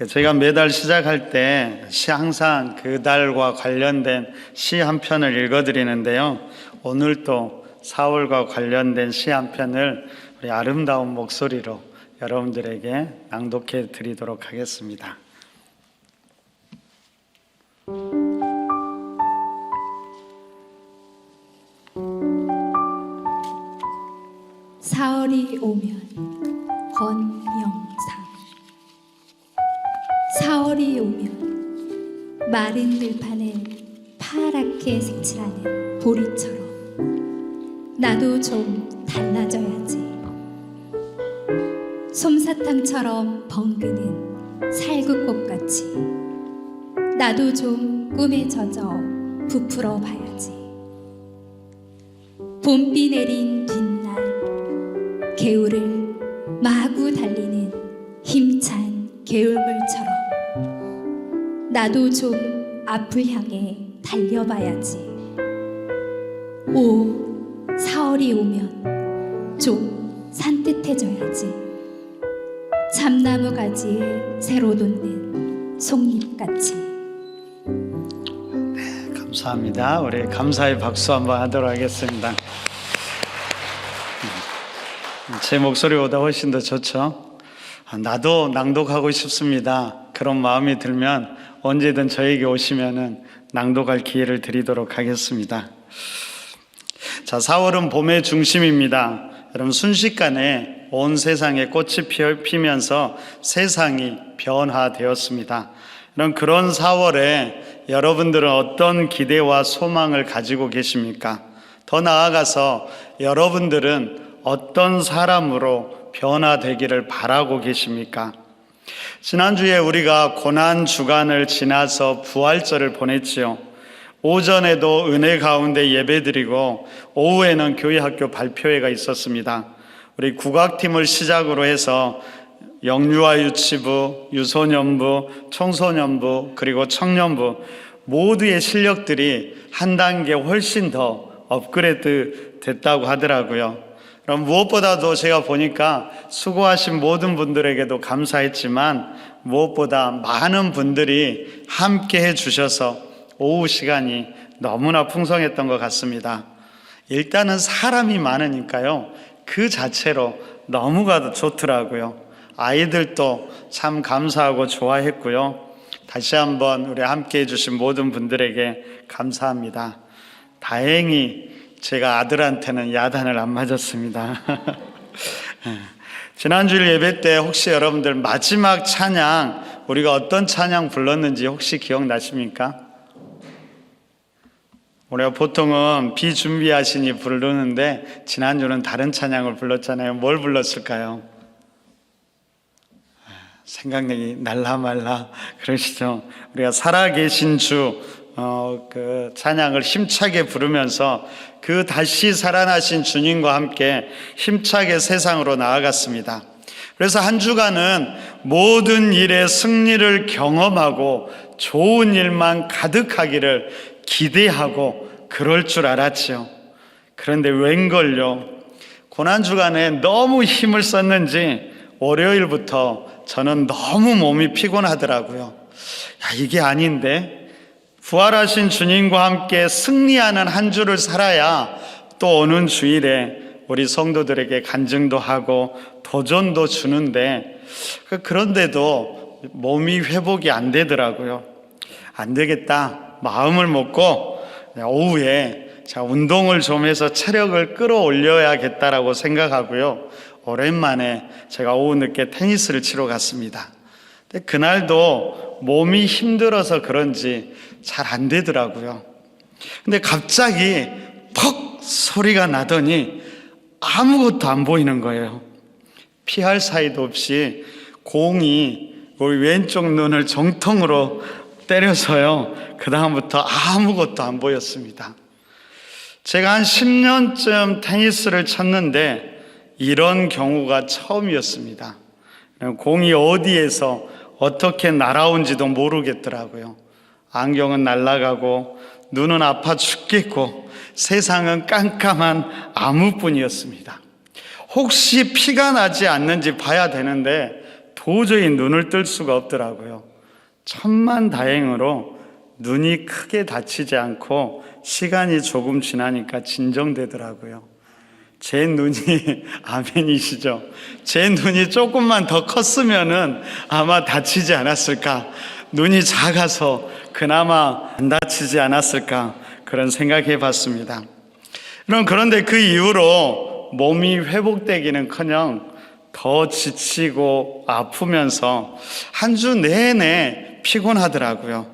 저희가 매달 시작할 때 항상 그 달과 관련된 시 한 편을 읽어드리는데요. 오늘 또 4월과 관련된 시 한 편을 우리 아름다운 목소리로 여러분들에게 낭독해 드리도록 하겠습니다. 사월이 오면 권영상. 사월이 오면 마른 들판을 파랗게 색칠하는 보리처럼 나도 좀 달라져야지. 솜사탕처럼 벙그는 살구꽃같이 나도 좀 꿈에 젖어 부풀어 봐야지. 봄비 내린 뒷날 개울을 마구 달리는 힘찬 개울물처럼 나도 좀 앞을 향해 달려봐야지. 오, 4월이 오면 좀 산뜻해져야지. 참나무 가지에 새로 돋는 속잎같이. 네, 감사합니다. 우리 감사의 박수 한번 하도록 하겠습니다. 제 목소리보다 훨씬 더 좋죠? 나도 낭독하고 싶습니다. 그런 마음이 들면 언제든 저에게 오시면은 낭독할 기회를 드리도록 하겠습니다. 자, 4월은 봄의 중심입니다. 여러분, 순식간에 온 세상에 꽃이 피면서 세상이 변화되었습니다. 그런 4월에 여러분들은 어떤 기대와 소망을 가지고 계십니까? 더 나아가서 여러분들은 어떤 사람으로 변화되기를 바라고 계십니까? 지난주에 우리가 고난주간을 지나서 부활절을 보냈지요. 오전에도 은혜 가운데 예배드리고 오후에는 교회학교 발표회가 있었습니다. 우리 국악팀을 시작으로 해서 영유아 유치부, 유소년부, 청소년부, 그리고 청년부 모두의 실력들이 한 단계 훨씬 더 업그레이드 됐다고 하더라고요. 그럼 무엇보다도 제가 보니까 수고하신 모든 분들에게도 감사했지만 무엇보다 많은 분들이 함께 해주셔서 오후 시간이 너무나 풍성했던 것 같습니다. 일단은 사람이 많으니까요, 그 자체로 너무나도 좋더라고요. 아이들도 참 감사하고 좋아했고요. 다시 한번 우리 함께 해주신 모든 분들에게 감사합니다. 다행히 제가 아들한테는 야단을 안 맞았습니다. 지난주일 예배 때 혹시 여러분들 마지막 찬양, 우리가 어떤 찬양 불렀는지 혹시 기억나십니까? 우리가 보통은 비준비하시니 부르는데 지난주는 다른 찬양을 불렀잖아요. 뭘 불렀을까요? 생각력이 날라말라 그러시죠. 우리가 살아계신 주 그 찬양을 힘차게 부르면서 그 다시 살아나신 주님과 함께 힘차게 세상으로 나아갔습니다. 그래서 한 주간은 모든 일에 승리를 경험하고 좋은 일만 가득하기를 기대하고 그럴 줄 알았지요. 그런데 웬걸요, 고난주간에 너무 힘을 썼는지 월요일부터 저는 너무 몸이 피곤하더라고요. 이게 아닌데, 부활하신 주님과 함께 승리하는 한 주를 살아야 또 오는 주일에 우리 성도들에게 간증도 하고 도전도 주는데, 그런데도 몸이 회복이 안 되더라고요. 안 되겠다 마음을 먹고 오후에 운동을 좀 해서 체력을 끌어올려야겠다라고 생각하고요, 오랜만에 제가 오후 늦게 테니스를 치러 갔습니다. 근데 그날도 몸이 힘들어서 그런지 잘 안 되더라고요. 근데 갑자기 퍽 소리가 나더니 아무것도 안 보이는 거예요. 피할 사이도 없이 공이 우리 왼쪽 눈을 정통으로 때려서요, 그 다음부터 아무것도 안 보였습니다. 제가 한 10년쯤 테니스를 쳤는데 이런 경우가 처음이었습니다. 공이 어디에서 어떻게 날아온지도 모르겠더라고요. 안경은 날아가고 눈은 아파 죽겠고 세상은 깜깜한 암흑뿐이었습니다. 혹시 피가 나지 않는지 봐야 되는데 도저히 눈을 뜰 수가 없더라고요. 천만다행으로 눈이 크게 다치지 않고 시간이 조금 지나니까 진정되더라고요. 제 눈이 아멘이시죠? 제 눈이 조금만 더 컸으면은 아마 다치지 않았을까? 눈이 작아서 그나마 안 다치지 않았을까? 그런 생각해 봤습니다. 그런데 그 이후로 몸이 회복되기는커녕 더 지치고 아프면서 한 주 내내 피곤하더라고요.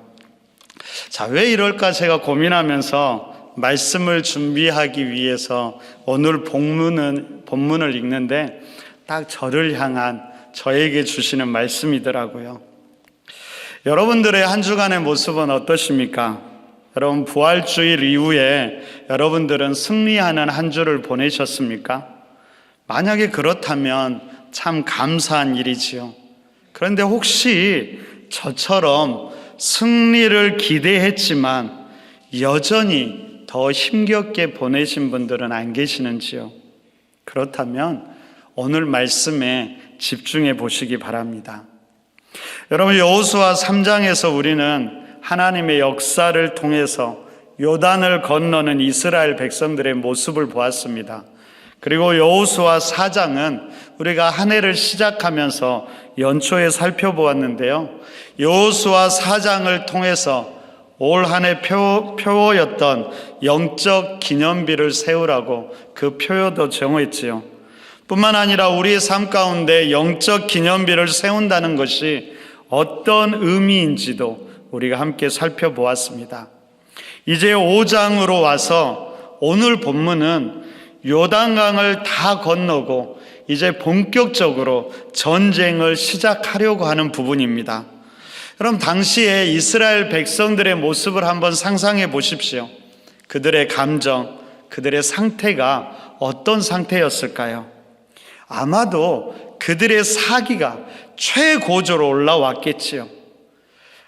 자, 왜 이럴까 제가 고민하면서 말씀을 준비하기 위해서 오늘 본문을 읽는데 딱 저를 향한 저에게 주시는 말씀이더라고요. 여러분들의 한 주간의 모습은 어떠십니까? 여러분, 부활주일 이후에 여러분들은 승리하는 한 주를 보내셨습니까? 만약에 그렇다면 참 감사한 일이지요. 그런데 혹시 저처럼 승리를 기대했지만 여전히 더 힘겹게 보내신 분들은 안 계시는지요? 그렇다면 오늘 말씀에 집중해 보시기 바랍니다. 여러분, 여호수아 3장에서 우리는 하나님의 역사를 통해서 요단을 건너는 이스라엘 백성들의 모습을 보았습니다. 그리고 여호수아 4장은 우리가 한 해를 시작하면서 연초에 살펴보았는데요. 여호수아 4장을 통해서 올 한 해 표어였던 영적 기념비를 세우라고 그 표어도 정했지요. 뿐만 아니라 우리의 삶 가운데 영적 기념비를 세운다는 것이 어떤 의미인지도 우리가 함께 살펴보았습니다. 이제 5장으로 와서 오늘 본문은 요단강을 다 건너고 이제 본격적으로 전쟁을 시작하려고 하는 부분입니다. 그럼 당시에 이스라엘 백성들의 모습을 한번 상상해 보십시오. 그들의 감정, 그들의 상태가 어떤 상태였을까요? 아마도 그들의 사기가 최고조로 올라왔겠지요.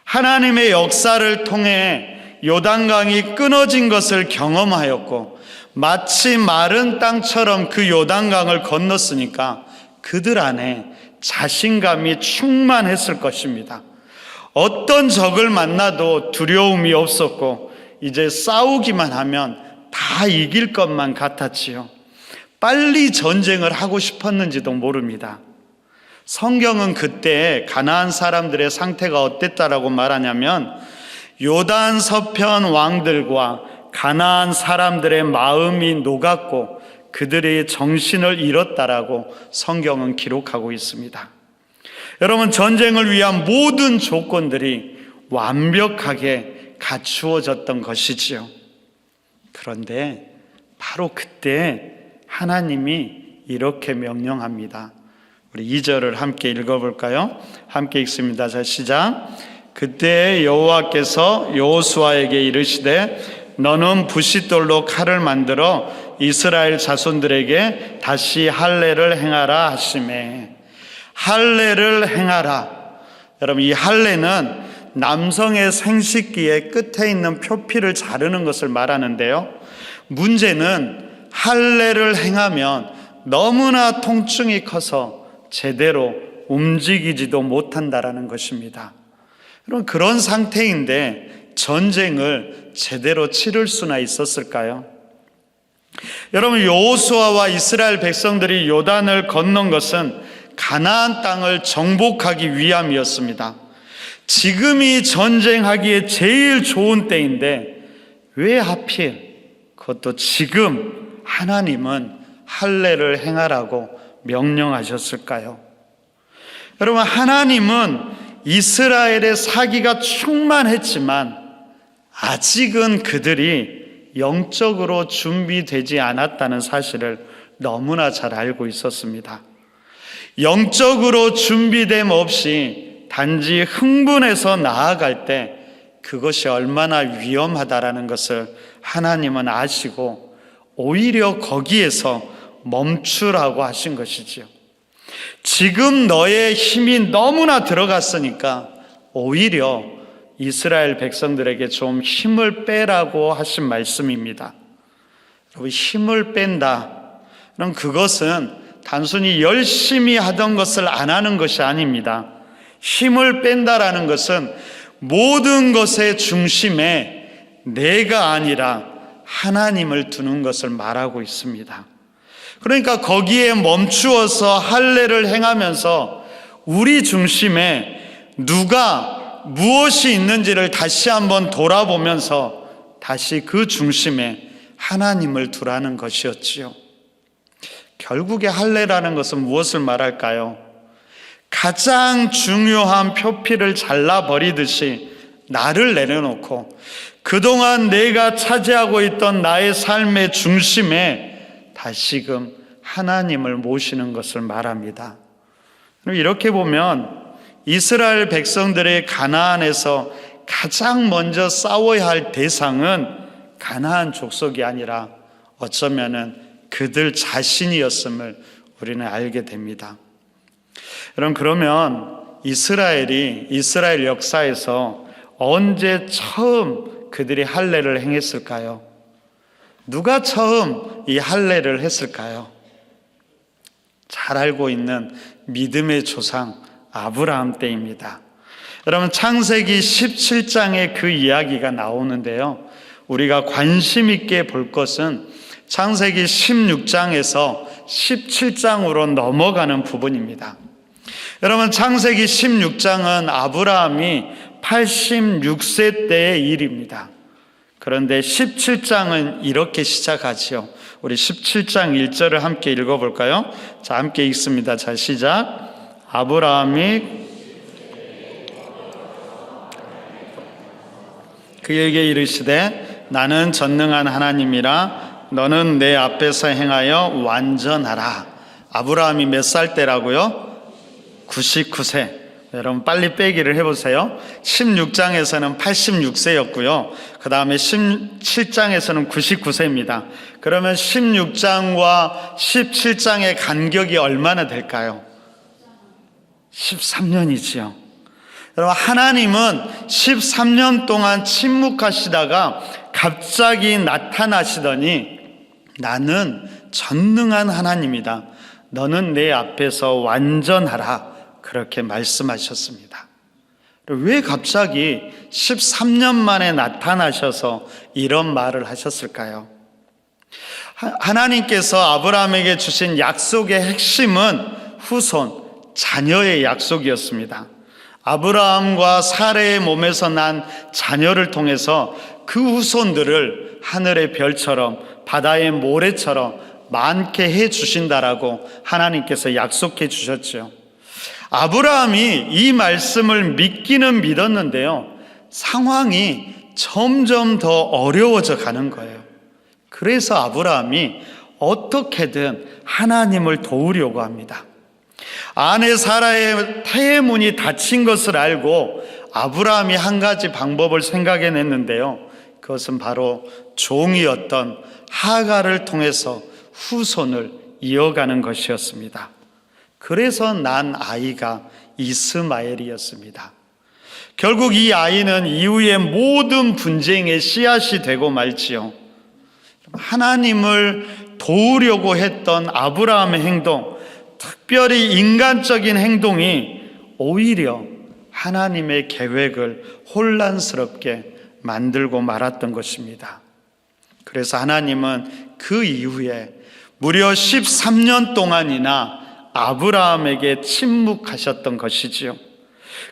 하나님의 역사를 통해 요단강이 끊어진 것을 경험하였고 마치 마른 땅처럼 그 요단강을 건넜으니까 그들 안에 자신감이 충만했을 것입니다. 어떤 적을 만나도 두려움이 없었고 이제 싸우기만 하면 다 이길 것만 같았지요. 빨리 전쟁을 하고 싶었는지도 모릅니다. 성경은 그때 가나안 사람들의 상태가 어땠다라고 말하냐면 요단 서편 왕들과 가나안 사람들의 마음이 녹았고 그들의 정신을 잃었다라고 성경은 기록하고 있습니다. 여러분, 전쟁을 위한 모든 조건들이 완벽하게 갖추어졌던 것이지요. 그런데 바로 그때 하나님이 이렇게 명령합니다. 우리 2절을 함께 읽어볼까요? 함께 읽습니다. 자, 시작. 그때 여호와께서 여호수아에게 이르시되 너는 부싯돌로 칼을 만들어 이스라엘 자손들에게 다시 할례를 행하라 하시매. 할례를 행하라. 여러분, 이 할례는 남성의 생식기의 끝에 있는 표피를 자르는 것을 말하는데요. 문제는 할례를 행하면 너무나 통증이 커서 제대로 움직이지도 못한다라는 것입니다. 여러분, 그런 상태인데 전쟁을 제대로 치를 수나 있었을까요? 여러분, 여호수아와 이스라엘 백성들이 요단을 건넌 것은 가나안 땅을 정복하기 위함이었습니다. 지금이 전쟁하기에 제일 좋은 때인데 왜 하필 그것도 지금 하나님은 할례를 행하라고 명령하셨을까요? 여러분, 하나님은 이스라엘의 사기가 충만했지만 아직은 그들이 영적으로 준비되지 않았다는 사실을 너무나 잘 알고 있었습니다. 영적으로 준비됨 없이 단지 흥분해서 나아갈 때 그것이 얼마나 위험하다라는 것을 하나님은 아시고 오히려 거기에서 멈추라고 하신 것이지요. 지금 너의 힘이 너무나 들어갔으니까 오히려 이스라엘 백성들에게 좀 힘을 빼라고 하신 말씀입니다. 여러분, 힘을 뺀다. 그럼 그것은 단순히 열심히 하던 것을 안 하는 것이 아닙니다. 힘을 뺀다라는 것은 모든 것의 중심에 내가 아니라 하나님을 두는 것을 말하고 있습니다. 그러니까 거기에 멈추어서 할례를 행하면서 우리 중심에 누가 무엇이 있는지를 다시 한번 돌아보면서 다시 그 중심에 하나님을 두라는 것이었지요. 결국에 할례라는 것은 무엇을 말할까요? 가장 중요한 표피를 잘라버리듯이 나를 내려놓고 그동안 내가 차지하고 있던 나의 삶의 중심에 다시금 하나님을 모시는 것을 말합니다. 이렇게 보면 이스라엘 백성들의 가나안에서 가장 먼저 싸워야 할 대상은 가나안 족속이 아니라 어쩌면은 그들 자신이었음을 우리는 알게 됩니다. 여러분, 그러면 이스라엘 역사에서 언제 처음 그들이 할례를 행했을까요? 누가 처음 이 할례를 했을까요? 잘 알고 있는 믿음의 조상 아브라함 때입니다. 여러분, 창세기 17장에 그 이야기가 나오는데요, 우리가 관심 있게 볼 것은 창세기 16장에서 17장으로 넘어가는 부분입니다. 여러분, 창세기 16장은 아브라함이 86세 때의 일입니다. 그런데 17장은 이렇게 시작하지요. 우리 17장 1절을 함께 읽어볼까요? 자, 함께 읽습니다. 자, 시작. 아브라함이 그에게 이르시되 나는 전능한 하나님이라 너는 내 앞에서 행하여 완전하라. 아브라함이 몇 살 때라고요? 99세. 여러분 빨리 빼기를 해보세요. 16장에서는 86세였고요. 그 다음에 17장에서는 99세입니다. 그러면 16장과 17장의 간격이 얼마나 될까요? 13년이지요. 여러분, 하나님은 13년 동안 침묵하시다가 갑자기 나타나시더니 나는 전능한 하나님이다. 너는 내 앞에서 완전하라. 그렇게 말씀하셨습니다. 왜 갑자기 13년 만에 나타나셔서 이런 말을 하셨을까요? 하나님께서 아브라함에게 주신 약속의 핵심은 후손, 자녀의 약속이었습니다. 아브라함과 사레의 몸에서 난 자녀를 통해서 그 후손들을 하늘의 별처럼 바다의 모래처럼 많게 해 주신다라고 하나님께서 약속해 주셨죠. 아브라함이 이 말씀을 믿기는 믿었는데요, 상황이 점점 더 어려워져 가는 거예요. 그래서 아브라함이 어떻게든 하나님을 도우려고 합니다. 아내 사라의 태문이 닫힌 것을 알고 아브라함이 한 가지 방법을 생각해냈는데요, 그것은 바로 종이었던 하갈을 통해서 후손을 이어가는 것이었습니다. 그래서 난 아이가 이스마엘이었습니다. 결국 이 아이는 이후의 모든 분쟁의 씨앗이 되고 말지요. 하나님을 도우려고 했던 아브라함의 행동, 특별히 인간적인 행동이 오히려 하나님의 계획을 혼란스럽게 만들고 말았던 것입니다. 그래서 하나님은 그 이후에 무려 13년 동안이나 아브라함에게 침묵하셨던 것이지요.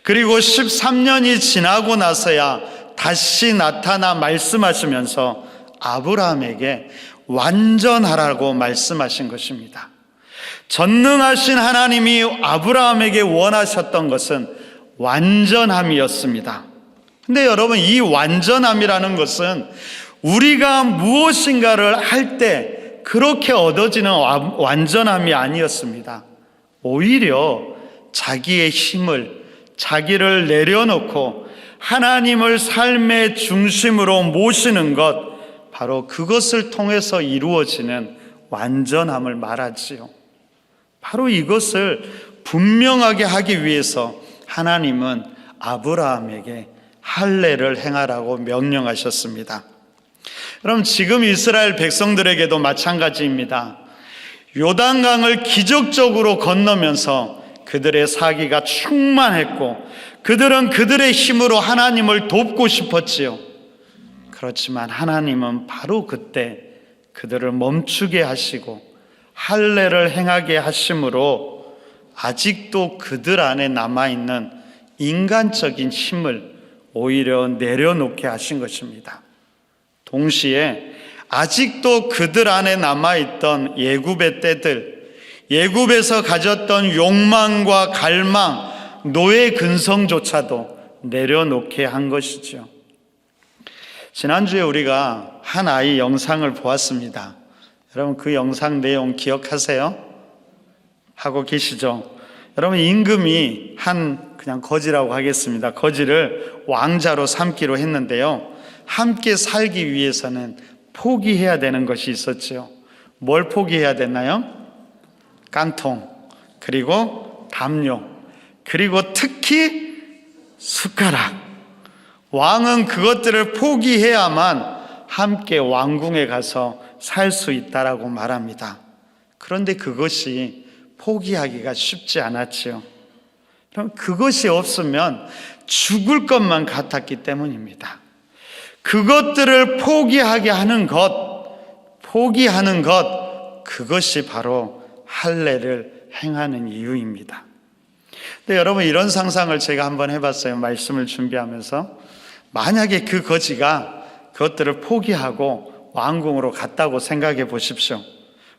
그리고 13년이 지나고 나서야 다시 나타나 말씀하시면서 아브라함에게 완전하라고 말씀하신 것입니다. 전능하신 하나님이 아브라함에게 원하셨던 것은 완전함이었습니다. 근데 여러분, 이 완전함이라는 것은 우리가 무엇인가를 할 때 그렇게 얻어지는 완전함이 아니었습니다. 오히려 자기의 힘을, 자기를 내려놓고 하나님을 삶의 중심으로 모시는 것, 바로 그것을 통해서 이루어지는 완전함을 말하지요. 바로 이것을 분명하게 하기 위해서 하나님은 아브라함에게 할례를 행하라고 명령하셨습니다. 그럼 지금 이스라엘 백성들에게도 마찬가지입니다. 요단강을 기적적으로 건너면서 그들의 사기가 충만했고 그들은 그들의 힘으로 하나님을 돕고 싶었지요. 그렇지만 하나님은 바로 그때 그들을 멈추게 하시고 할례를 행하게 하심으로 아직도 그들 안에 남아있는 인간적인 힘을 오히려 내려놓게 하신 것입니다. 동시에 아직도 그들 안에 남아있던 예굽의 때들, 예굽에서 가졌던 욕망과 갈망, 노예 근성조차도 내려놓게 한 것이죠. 지난주에 우리가 한 아이 영상을 보았습니다. 여러분 그 영상 내용 기억하세요? 하고 계시죠? 여러분 임금이 그냥 거지라고 하겠습니다. 거지를 왕자로 삼기로 했는데요. 함께 살기 위해서는 포기해야 되는 것이 있었죠. 뭘 포기해야 됐나요? 깡통, 그리고 담요, 그리고 특히 숟가락. 왕은 그것들을 포기해야만 함께 왕궁에 가서 살 수 있다라고 말합니다. 그런데 그것이 포기하기가 쉽지 않았지요. 그럼 그것이 없으면 죽을 것만 같았기 때문입니다. 그것들을 포기하게 하는 포기하는 것, 그것이 바로 할례를 행하는 이유입니다. 근데 여러분 이런 상상을 제가 한번 해봤어요. 말씀을 준비하면서. 만약에 그 거지가 그것들을 포기하고 왕궁으로 갔다고 생각해 보십시오.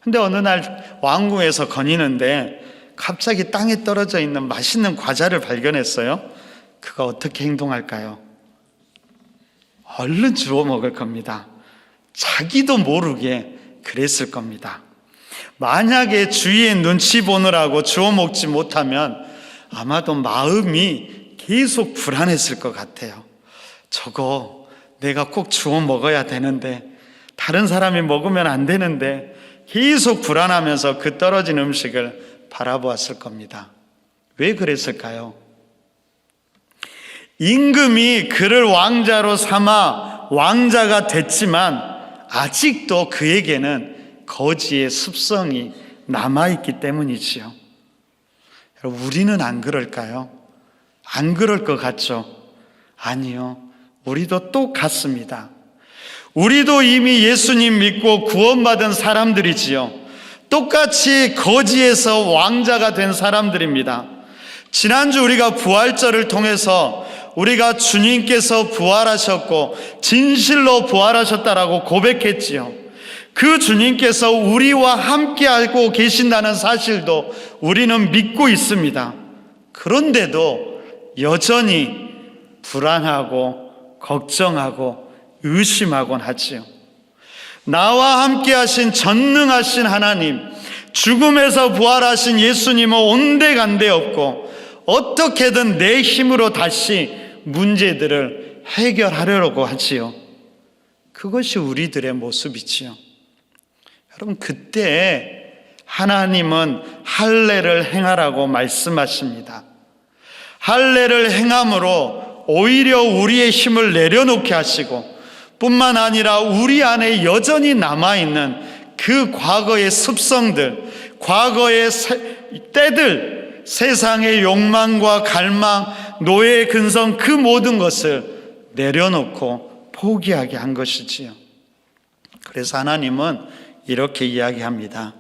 근데 어느 날 왕궁에서 거니는데 갑자기 땅에 떨어져 있는 맛있는 과자를 발견했어요. 그가 어떻게 행동할까요? 얼른 주워 먹을 겁니다. 자기도 모르게 그랬을 겁니다. 만약에 주위의 눈치 보느라고 주워 먹지 못하면 아마도 마음이 계속 불안했을 것 같아요. 저거 내가 꼭 주워 먹어야 되는데, 다른 사람이 먹으면 안 되는데, 계속 불안하면서 그 떨어진 음식을 바라보았을 겁니다. 왜 그랬을까요? 임금이 그를 왕자로 삼아 왕자가 됐지만 아직도 그에게는 거지의 습성이 남아있기 때문이지요. 여러분, 우리는 안 그럴까요? 안 그럴 것 같죠? 아니요. 우리도 똑같습니다. 우리도 이미 예수님 믿고 구원받은 사람들이지요. 똑같이 거지에서 왕자가 된 사람들입니다. 지난주 우리가 부활절을 통해서 우리가 주님께서 부활하셨고 진실로 부활하셨다라고 고백했지요. 그 주님께서 우리와 함께 알고 계신다는 사실도 우리는 믿고 있습니다. 그런데도 여전히 불안하고 걱정하고 의심하곤 하지요. 나와 함께 하신 전능하신 하나님, 죽음에서 부활하신 예수님은 온데간데 없고 어떻게든 내 힘으로 다시 문제들을 해결하려고 하지요. 그것이 우리들의 모습이지요. 여러분, 그때 하나님은 할례를 행하라고 말씀하십니다. 할례를 행함으로 오히려 우리의 힘을 내려놓게 하시고 뿐만 아니라 우리 안에 여전히 남아있는 그 과거의 습성들, 과거의 때들, 세상의 욕망과 갈망, 노예의 근성, 그 모든 것을 내려놓고 포기하게 한 것이지요. 그래서 하나님은 이렇게 이야기합니다.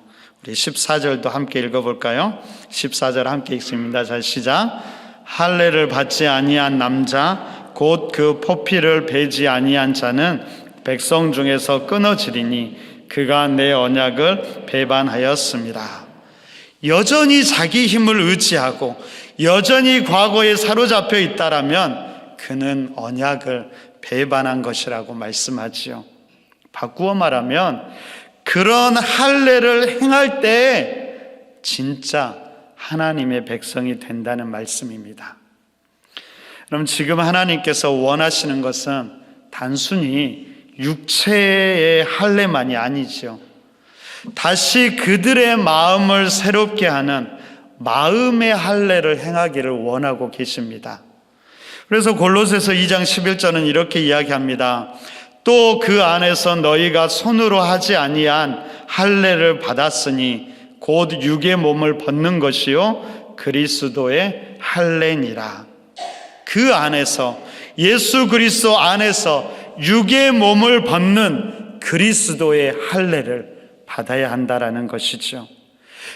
우리 14절도 함께 읽어볼까요? 14절 함께 읽습니다. 자, 시작. 할례를 받지 아니한 남자 곧 그 포피를 베지 아니한 자는 백성 중에서 끊어지리니 그가 내 언약을 배반하였습니다. 여전히 자기 힘을 의지하고 여전히 과거에 사로잡혀 있다라면 그는 언약을 배반한 것이라고 말씀하지요. 바꾸어 말하면 그런 할례를 행할 때 진짜 하나님의 백성이 된다는 말씀입니다. 그럼 지금 하나님께서 원하시는 것은 단순히 육체의 할례만이 아니죠. 다시 그들의 마음을 새롭게 하는 마음의 할례를 행하기를 원하고 계십니다. 그래서 골로새서 2장 11절은 이렇게 이야기합니다. 또 그 안에서 너희가 손으로 하지 아니한 할례를 받았으니 곧 육의 몸을 벗는 것이요 그리스도의 할례니라. 그 안에서, 예수 그리스도 안에서 육의 몸을 벗는 그리스도의 할례를 받아야 한다라는 것이죠.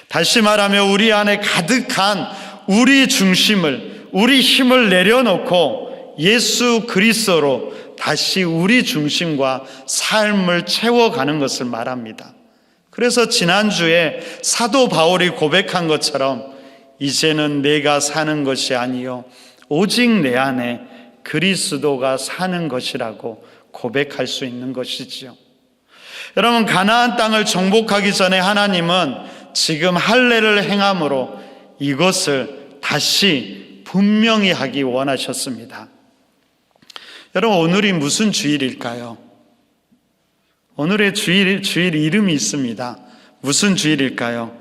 다시 말하면 우리 안에 가득한 우리 중심을, 우리 힘을 내려놓고 예수 그리스도로 다시 우리 중심과 삶을 채워가는 것을 말합니다. 그래서 지난주에 사도 바울이 고백한 것처럼 이제는 내가 사는 것이 아니요 오직 내 안에 그리스도가 사는 것이라고 고백할 수 있는 것이지요. 여러분, 가나안 땅을 정복하기 전에 하나님은 지금 할례를 행함으로 이것을 다시 분명히 하기 원하셨습니다. 여러분, 오늘이 무슨 주일일까요? 오늘의 주일 이름이 있습니다. 무슨 주일일까요?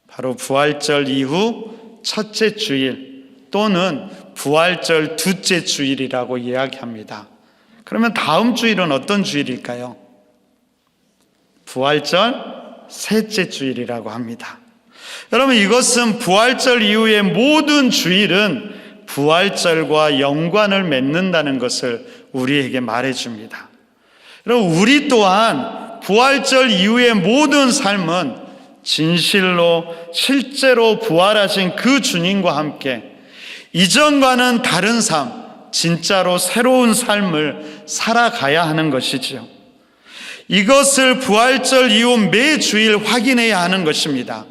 바로 부활절 이후 첫째 주일 또는 부활절 둘째 주일이라고 이야기합니다. 그러면 다음 주일은 어떤 주일일까요? 부활절 셋째 주일이라고 합니다. 여러분, 이것은 부활절 이후의 모든 주일은 부활절과 연관을 맺는다는 것을 우리에게 말해줍니다. 여러분, 우리 또한 부활절 이후의 모든 삶은 진실로 실제로 부활하신 그 주님과 함께 이전과는 다른 삶, 진짜로 새로운 삶을 살아가야 하는 것이지요. 이것을 부활절 이후 매 주일 확인해야 하는 것입니다.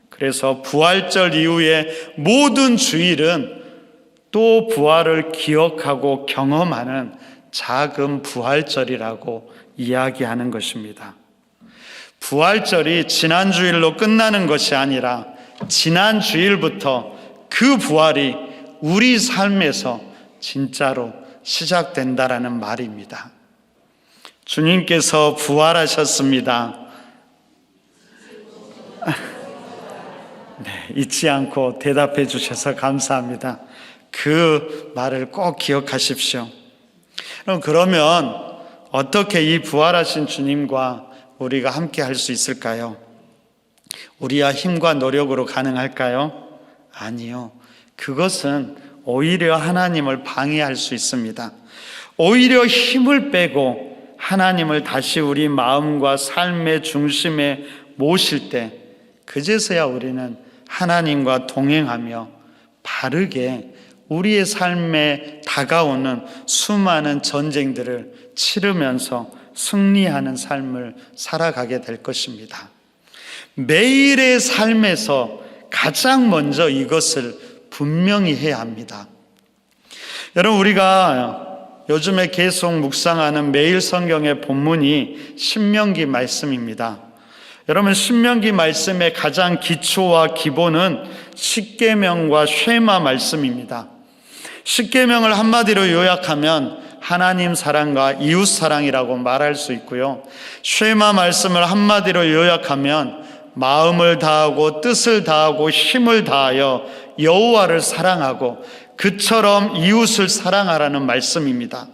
그래서 부활절 이후의 모든 주일은 또 부활을 기억하고 경험하는 작은 부활절이라고 이야기하는 것입니다. 부활절이 지난 주일로 끝나는 것이 아니라 지난 주일부터 그 부활이 우리 삶에서 진짜로 시작된다라는 말입니다. 주님께서 부활하셨습니다. 네, 잊지 않고 대답해 주셔서 감사합니다. 그 말을 꼭 기억하십시오. 그러면 어떻게 이 부활하신 주님과 우리가 함께 할 수 있을까요? 우리의 힘과 노력으로 가능할까요? 아니요. 그것은 오히려 하나님을 방해할 수 있습니다. 오히려 힘을 빼고 하나님을 다시 우리 마음과 삶의 중심에 모실 때 그제서야 우리는 하나님과 동행하며 바르게 우리의 삶에 다가오는 수많은 전쟁들을 치르면서 승리하는 삶을 살아가게 될 것입니다. 매일의 삶에서 가장 먼저 이것을 분명히 해야 합니다. 여러분, 우리가 요즘에 계속 묵상하는 매일 성경의 본문이 신명기 말씀입니다. 여러분, 신명기 말씀의 가장 기초와 기본은 십계명과 쉐마 말씀입니다. 십계명을 한마디로 요약하면 하나님 사랑과 이웃 사랑이라고 말할 수 있고요. 쉐마 말씀을 한마디로 요약하면 마음을 다하고 뜻을 다하고 힘을 다하여 여호와를 사랑하고 그처럼 이웃을 사랑하라는 말씀입니다.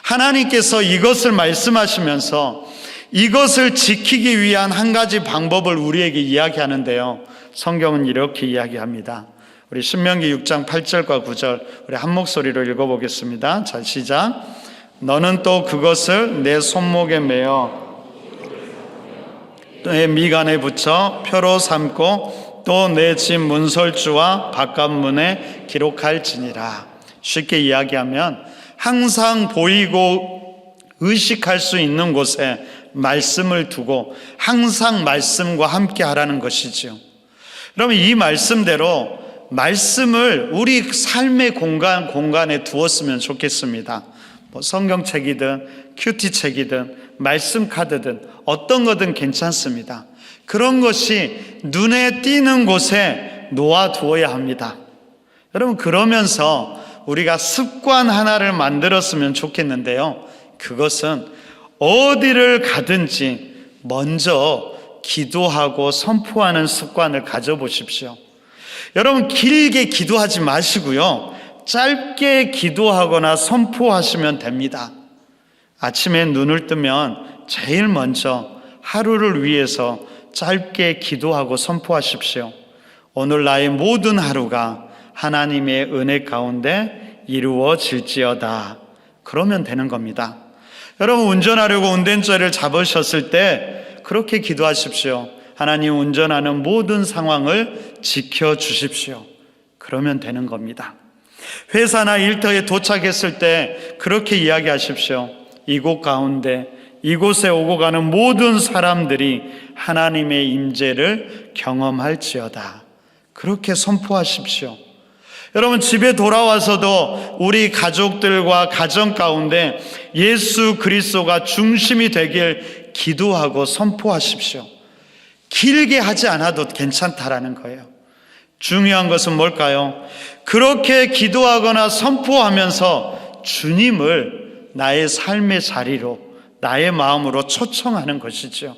하나님께서 이것을 말씀하시면서 이것을 지키기 위한 한 가지 방법을 우리에게 이야기하는데요. 성경은 이렇게 이야기합니다. 우리 신명기 6장 8절과 9절 우리 한 목소리로 읽어보겠습니다. 자, 시작. 너는 또 그것을 내 손목에 매어 내 미간에 붙여 표로 삼고 또 내 집 문설주와 바깥문에 기록할지니라. 쉽게 이야기하면 항상 보이고 의식할 수 있는 곳에 말씀을 두고 항상 말씀과 함께 하라는 것이지요. 그러면 이 말씀대로 말씀을 우리 삶의 공간에 두었으면 좋겠습니다. 성경책이든 큐티책이든 말씀 카드든 어떤 거든 괜찮습니다. 그런 것이 눈에 띄는 곳에 놓아두어야 합니다. 여러분, 그러면서 우리가 습관 하나를 만들었으면 좋겠는데요. 그것은 어디를 가든지 먼저 기도하고 선포하는 습관을 가져보십시오. 여러분, 길게 기도하지 마시고요. 짧게 기도하거나 선포하시면 됩니다. 아침에 눈을 뜨면 제일 먼저 하루를 위해서 짧게 기도하고 선포하십시오. 오늘 나의 모든 하루가 하나님의 은혜 가운데 이루어질지어다. 그러면 되는 겁니다. 여러분, 운전하려고 운전자를 잡으셨을 때 그렇게 기도하십시오. 하나님, 운전하는 모든 상황을 지켜주십시오. 그러면 되는 겁니다. 회사나 일터에 도착했을 때 그렇게 이야기하십시오. 이곳 가운데 이곳에 오고 가는 모든 사람들이 하나님의 임재를 경험할지어다. 그렇게 선포하십시오. 여러분, 집에 돌아와서도 우리 가족들과 가정 가운데 예수 그리스도가 중심이 되길 기도하고 선포하십시오. 길게 하지 않아도 괜찮다라는 거예요. 중요한 것은 뭘까요? 그렇게 기도하거나 선포하면서 주님을 나의 삶의 자리로, 나의 마음으로 초청하는 것이죠.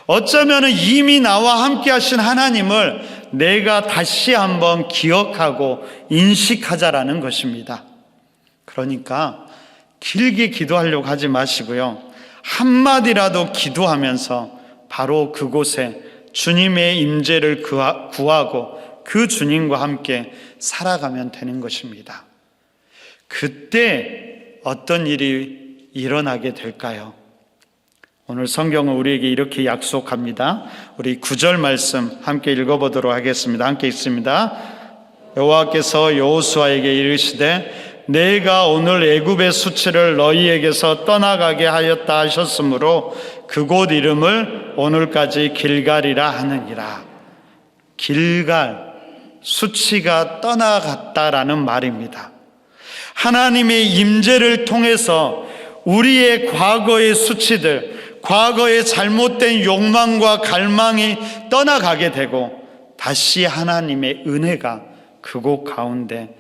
어쩌면 이미 나와 함께 하신 하나님을 내가 다시 한번 기억하고 인식하자라는 것입니다. 그러니까 길게 기도하려고 하지 마시고요, 한마디라도 기도하면서 바로 그곳에 주님의 임재를 구하고 그 주님과 함께 살아가면 되는 것입니다. 그때 어떤 일이 일어나게 될까요? 오늘 성경은 우리에게 이렇게 약속합니다. 우리 9절 말씀 함께 읽어보도록 하겠습니다. 함께 읽습니다. 여호와께서 여호수아에게 이르시되 내가 오늘 애굽의 수치를 너희에게서 떠나가게 하였다 하셨으므로 그곳 이름을 오늘까지 길갈이라 하느니라. 길갈, 수치가 떠나갔다라는 말입니다. 하나님의 임재를 통해서 우리의 과거의 수치들, 과거의 잘못된 욕망과 갈망이 떠나가게 되고 다시 하나님의 은혜가 그곳 가운데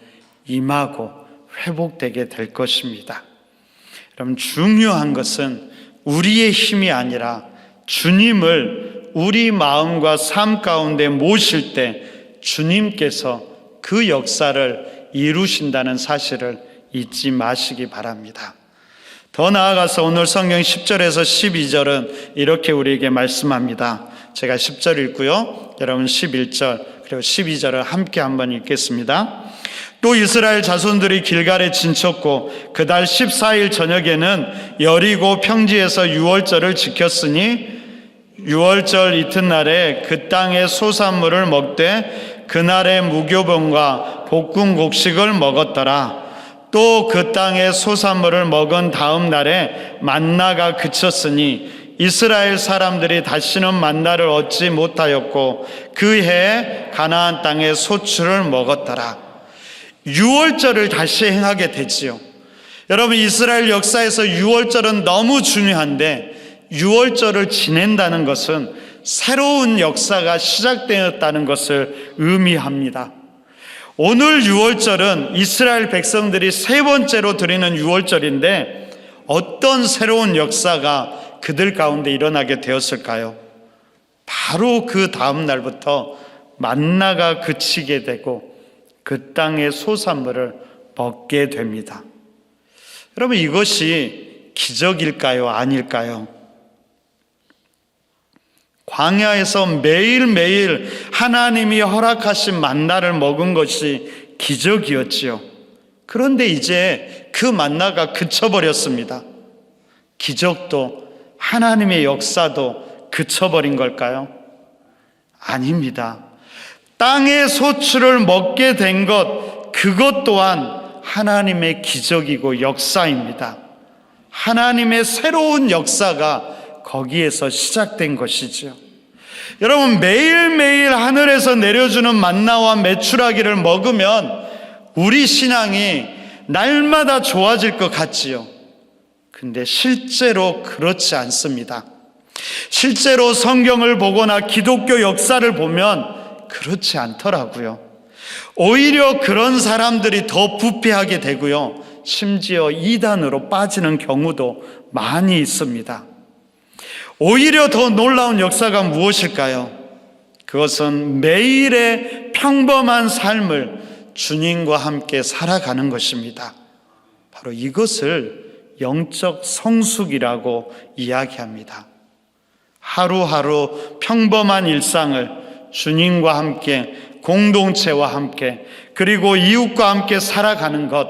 임하고 회복되게 될 것입니다. 여러분, 중요한 것은 우리의 힘이 아니라 주님을 우리 마음과 삶 가운데 모실 때 주님께서 그 역사를 이루신다는 사실을 잊지 마시기 바랍니다. 더 나아가서 오늘 성경 10절에서 12절은 이렇게 우리에게 말씀합니다. 제가 10절 읽고요, 여러분 11절 그리고 12절을 함께 한번 읽겠습니다. 또 이스라엘 자손들이 길갈에 진쳤고 그달 14일 저녁에는 여리고 평지에서 유월절을 지켰으니 유월절 이튿날에 그 땅의 소산물을 먹되 그날의 무교병과 볶은 곡식을 먹었더라. 또 그 땅의 소산물을 먹은 다음 날에 만나가 그쳤으니 이스라엘 사람들이 다시는 만나를 얻지 못하였고 그 해에 가나안 땅의 소출을 먹었더라. 유월절을 다시 행하게 되지요. 여러분, 이스라엘 역사에서 유월절은 너무 중요한데 유월절을 지낸다는 것은 새로운 역사가 시작되었다는 것을 의미합니다. 오늘 유월절은 이스라엘 백성들이 세 번째로 드리는 유월절인데 어떤 새로운 역사가 그들 가운데 일어나게 되었을까요? 바로 그 다음 날부터 만나가 그치게 되고 그 땅의 소산물을 먹게 됩니다. 여러분, 이것이 기적일까요? 아닐까요? 광야에서 매일매일 하나님이 허락하신 만나를 먹은 것이 기적이었지요. 그런데 이제 그 만나가 그쳐버렸습니다. 기적도 하나님의 역사도 그쳐버린 걸까요? 아닙니다. 땅의 소출을 먹게 된 것, 그것 또한 하나님의 기적이고 역사입니다. 하나님의 새로운 역사가 거기에서 시작된 것이죠. 여러분, 매일매일 하늘에서 내려주는 만나와 메추라기를 먹으면 우리 신앙이 날마다 좋아질 것 같지요. 근데 실제로 그렇지 않습니다. 실제로 성경을 보거나 기독교 역사를 보면 그렇지 않더라고요. 오히려 그런 사람들이 더 부패하게 되고요, 심지어 이단으로 빠지는 경우도 많이 있습니다. 오히려 더 놀라운 역사가 무엇일까요? 그것은 매일의 평범한 삶을 주님과 함께 살아가는 것입니다. 바로 이것을 영적 성숙이라고 이야기합니다. 하루하루 평범한 일상을 주님과 함께, 공동체와 함께, 그리고 이웃과 함께 살아가는 것,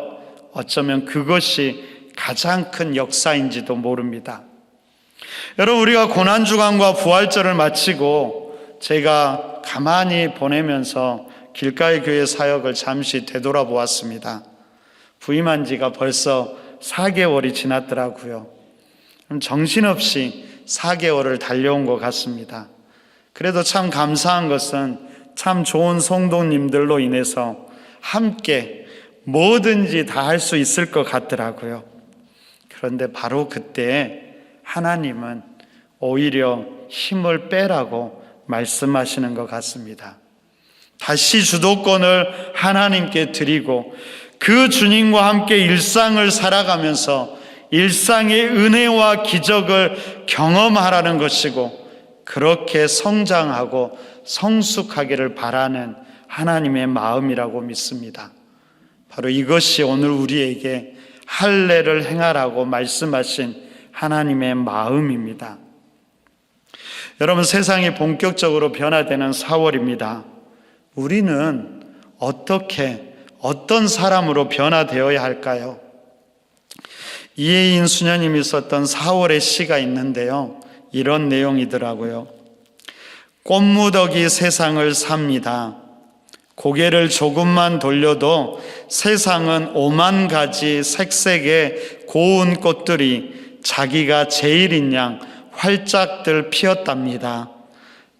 어쩌면 그것이 가장 큰 역사인지도 모릅니다. 여러분, 우리가 고난주간과 부활절을 마치고 제가 가만히 보내면서 길가의 교회 사역을 잠시 되돌아보았습니다. 부임한 지가 벌써 4개월이 지났더라고요. 정신없이 4개월을 달려온 것 같습니다. 그래도 참 감사한 것은 참 좋은 성도님들로 인해서 함께 뭐든지 다 할 수 있을 것 같더라고요. 그런데 바로 그때 하나님은 오히려 힘을 빼라고 말씀하시는 것 같습니다. 다시 주도권을 하나님께 드리고 그 주님과 함께 일상을 살아가면서 일상의 은혜와 기적을 경험하라는 것이고, 그렇게 성장하고 성숙하기를 바라는 하나님의 마음이라고 믿습니다. 바로 이것이 오늘 우리에게 할례를 행하라고 말씀하신 하나님의 마음입니다. 여러분, 세상이 본격적으로 변화되는 4월입니다. 우리는 어떤 사람으로 변화되어야 할까요? 이혜인 수녀님이 썼던 4월의 시가 있는데요, 이런 내용이더라고요. 꽃무더기 세상을 삽니다. 고개를 조금만 돌려도 세상은 5만 가지 색색의 고운 꽃들이 자기가 제일인 양 활짝들 피었답니다.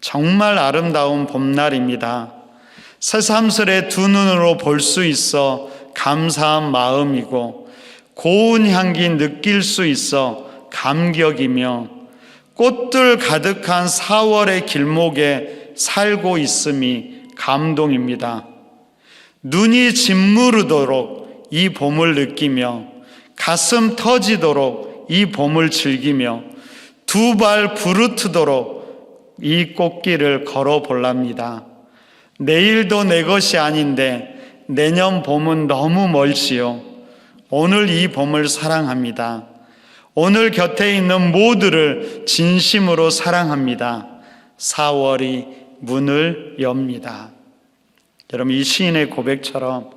정말 아름다운 봄날입니다. 새삼스레 두 눈으로 볼 수 있어 감사한 마음이고, 고운 향기 느낄 수 있어 감격이며, 꽃들 가득한 4월의 길목에 살고 있음이 감동입니다. 눈이 짓무르도록 이 봄을 느끼며, 가슴 터지도록 이 봄을 즐기며, 두 발 부르트도록 이 꽃길을 걸어볼랍니다. 내일도 내 것이 아닌데 내년 봄은 너무 멀지요. 오늘 이 봄을 사랑합니다. 오늘 곁에 있는 모두를 진심으로 사랑합니다. 4월이 문을 엽니다. 여러분, 이 시인의 고백처럼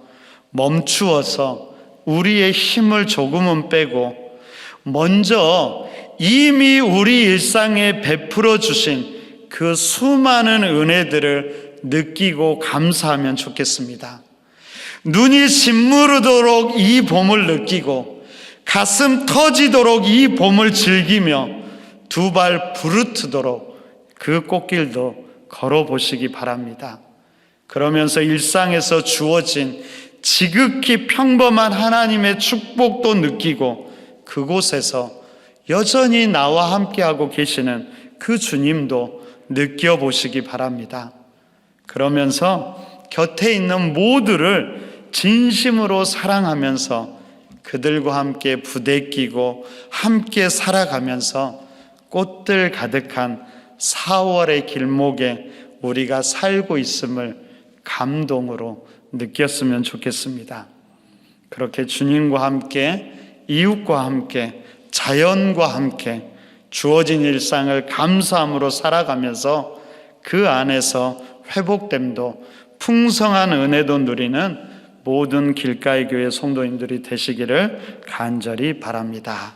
멈추어서 우리의 힘을 조금은 빼고 먼저 이미 우리 일상에 베풀어 주신 그 수많은 은혜들을 느끼고 감사하면 좋겠습니다. 눈이 짓무르도록 이 봄을 느끼고, 가슴 터지도록 이 봄을 즐기며, 두 발 부르트도록 그 꽃길도 걸어보시기 바랍니다. 그러면서 일상에서 주어진 지극히 평범한 하나님의 축복도 느끼고, 그곳에서 여전히 나와 함께하고 계시는 그 주님도 느껴보시기 바랍니다. 그러면서 곁에 있는 모두를 진심으로 사랑하면서 그들과 함께 부대끼고 함께 살아가면서 꽃들 가득한 4월의 길목에 우리가 살고 있음을 감동으로 느꼈으면 좋겠습니다. 그렇게 주님과 함께, 이웃과 함께, 자연과 함께 주어진 일상을 감사함으로 살아가면서 그 안에서 회복됨도, 풍성한 은혜도 누리는 모든 길가의 교회 성도님들이 되시기를 간절히 바랍니다.